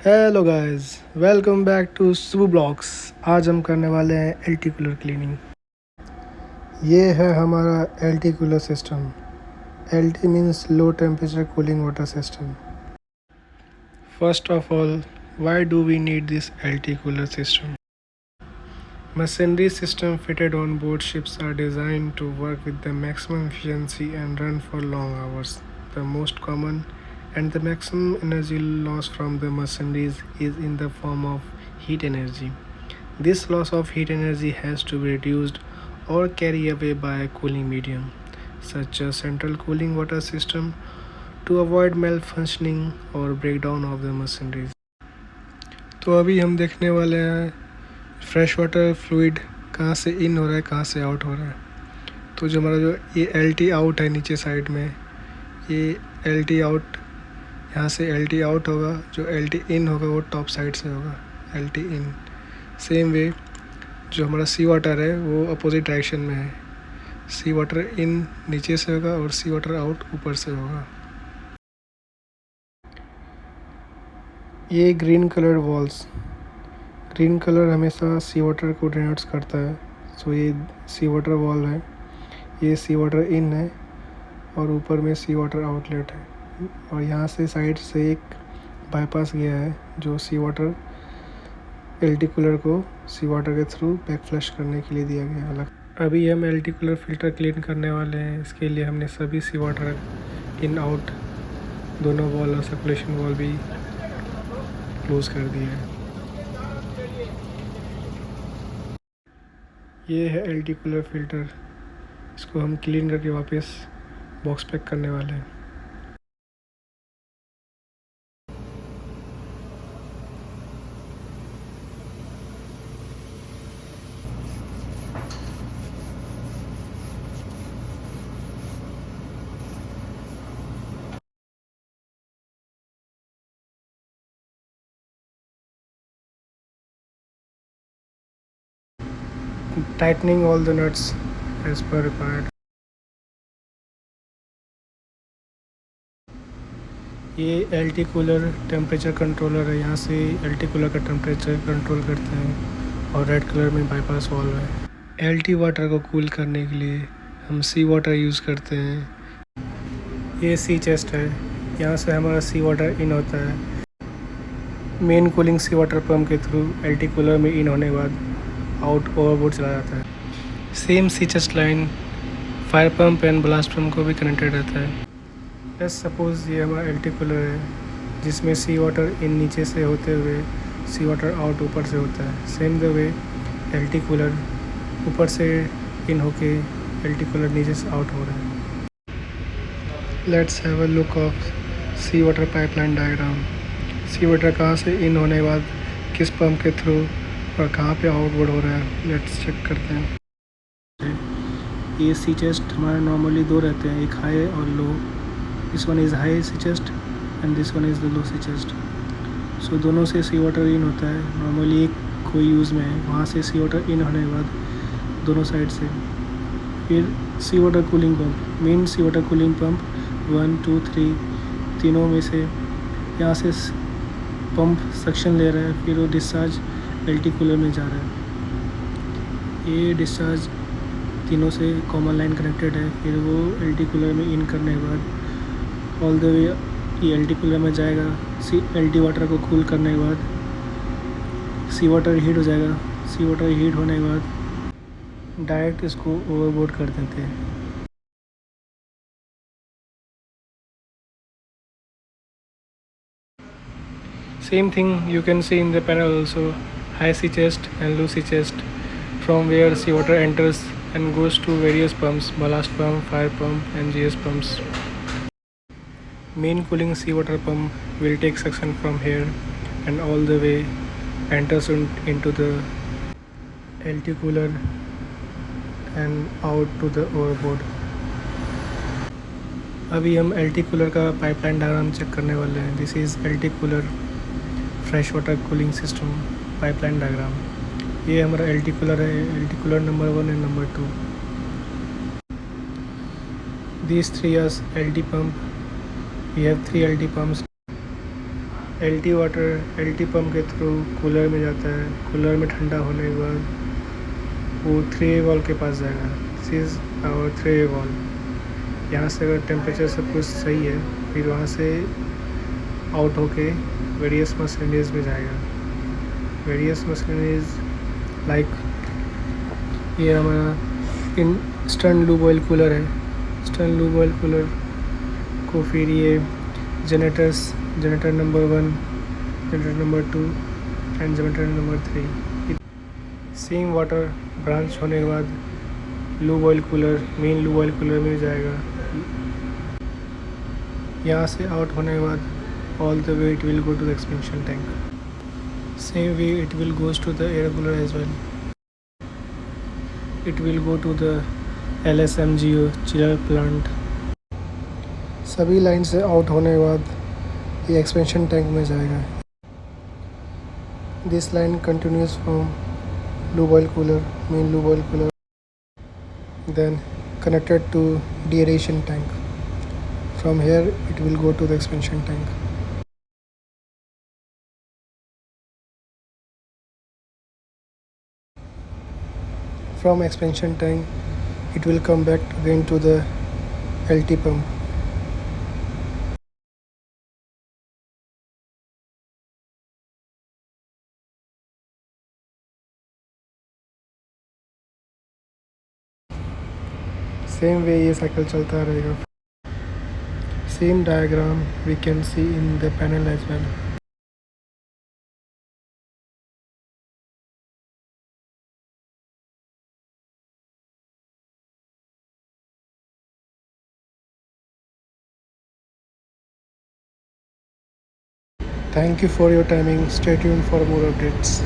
Hello guys, welcome back to Subah vlogs. आज हम करने वाले हैं एल्टी कूलर क्लीनिंग। ये है हमारा LT cooler system. LT means low temperature cooling water system. First of all, why do we need this LT cooler system? Machinery system fitted on board ships are designed to work with the maximum efficiency and run for long hours. The most common and the maximum energy loss from the machineries is in the form of heat energy. This loss of heat energy has to be reduced or carried away by a cooling medium, such as central cooling water system, to avoid malfunctioning or breakdown of the machineries. तो अभी हम देखने वाले हैं fresh water fluid कहाँ से इन हो रहा है, कहाँ से आउट हो रहा है। तो जो हमारा जो ये एल आउट है नीचे साइड में, ये एल आउट, यहाँ से एल आउट होगा, जो एल इन होगा वो टॉप साइड से होगा, एल इन। सेम वे जो हमारा सी वाटर है वो अपोजिट डायरेक्शन में है। सी वाटर इन नीचे से होगा और सी वाटर आउट ऊपर से होगा। ये green colour walls, green colour हमेशा सी वाटर को डिनोट्स करता है। सो ये सी वाटर वॉल है, ये सी वाटर इन है और ऊपर में सी वाटर आउटलेट है। और यहाँ से साइड से एक बाईपास गया है जो सी वाटर एल्टी कूलर को सी वाटर के थ्रू बैक फ्लश करने के लिए दिया गया अलग। अभी हम एल्टी कूलर फ़िल्टर क्लीन करने वाले हैं। इसके लिए हमने सभी सी वाटर इन आउट दोनों वॉल और सर्कुलेशन वॉल भी क्लोज़ कर दिए हैं। ये है एल्टी कूलर फ़िल्टर, इसको हम क्लीन करके वापस बॉक्स पैक करने वाले हैं। Tightening all the nuts as per required. ये एल्टी कूलर टेम्परेचर कंट्रोलर है, यहाँ से एल्टी कूलर का टेम्परेचर कंट्रोल करते हैं और रेड कलर में बाईपास वाल्व है। एल्टी वाटर को कूल करने के लिए हम सी वाटर यूज़ करते हैं। ये सी चेस्ट है, यहाँ से हमारा सी वाटर इन होता है। मेन कूलिंग सी वाटर पम्प के थ्रू एल्टी कूलर में इन होने के बाद आउट ओवरबोर्ड चला जाता है। Same sea chest line fire pump and blast pump को भी कनेक्टेड रहता है। लेट्स सपोज़ ये हमारा एल्टी कूलर है जिसमें सी वाटर इन नीचे से होते हुए सी वाटर आउट ऊपर से होता है। सेम द वे एल्टी कूलर ऊपर से इन होके एल्टी कूलर नीचे से आउट हो रहा है। Let's have a look of sea water pipeline diagram. Sea water कहाँ से इन होने के बाद किस पंप के थ्रू और कहाँ पे आउटवर्ड हो रहा है, लेट्स चेक करते हैं। ये सी चेस्ट हमारे नॉर्मली दो रहते हैं, एक हाई और low. This one is high sea chest and this one is the low sea chest. So दोनों से सी वाटर इन होता है। नॉर्मली एक कोई यूज़ में है, वहाँ से सी वाटर इन होने के बाद दोनों साइड से फिर सी वाटर कूलिंग पंप, मेन सी वाटर कूलिंग पंप 1 2 3 तीनों में से यहाँ से पंप सक्शन ले रहा है, फिर वो डिस्चार्ज एल्टी कूलर में जा रहा है। ये डिस्चार्ज तीनों से कॉमन लाइन कनेक्टेड है, फिर वो एल्टी कूलर में इन करने के बाद ऑल द वे ये एल्टी कूलर में जाएगा। एल्टी वाटर को कूल करने के बाद सी वाटर हीट हो जाएगा। सी वाटर हीट होने के बाद डायरेक्ट इसको ओवरबोर्ड कर देते हैं। Same thing you can see in the panel also, high sea chest and low sea chest, from where seawater enters and goes to various pumps, ballast pump, fire pump and GS pumps. Main cooling seawater pump will take suction from here and all the way enters into the LT cooler and out to the overboard. अभी हम LT cooler का pipeline diagram check करने वाले हैं। This is LT cooler fresh water cooling system pipeline diagram. ये हमारा LT cooler है, LT cooler number 1 and number 2। These three are LT pump. We have 3 LT pumps. LT water LT pump के through cooler में जाता है। Cooler में ठंडा होने के बाद वो 3A वॉल के पास जाएगा। This is our 3A wall. यहाँ से अगर टेम्परेचर सब कुछ सही है फिर वहाँ से आउट होके वेरियस मशीनरीज में जाएगा। वेरियस मशीनरीज लाइक ये हमारा इंस्टेंट लूब ऑयल कूलर है। इंस्टेंट लूब ऑयल कूलर को फिर ये generator number 1, generator number 2 and generator number 3 same water branch होने के बाद lube oil cooler main lube oil cooler में जाएगा। यहाँ से आउट होने के बाद all the way it will go to the expansion tank. Same way it will goes to the air cooler as well. It will go to the LSMGO chiller plant. सभी line से out होने के बाद ये expansion tank में जाएगा। This line continues from lube oil cooler, main lube oil cooler, then connected to deaeration tank. From here it will go to the expansion tank. From expansion tank it will come back again to the LT pump. Same way ये cycle चलता रहेगा. Same diagram we can see in the panel as well. Thank you for your timing. Stay tuned for more updates.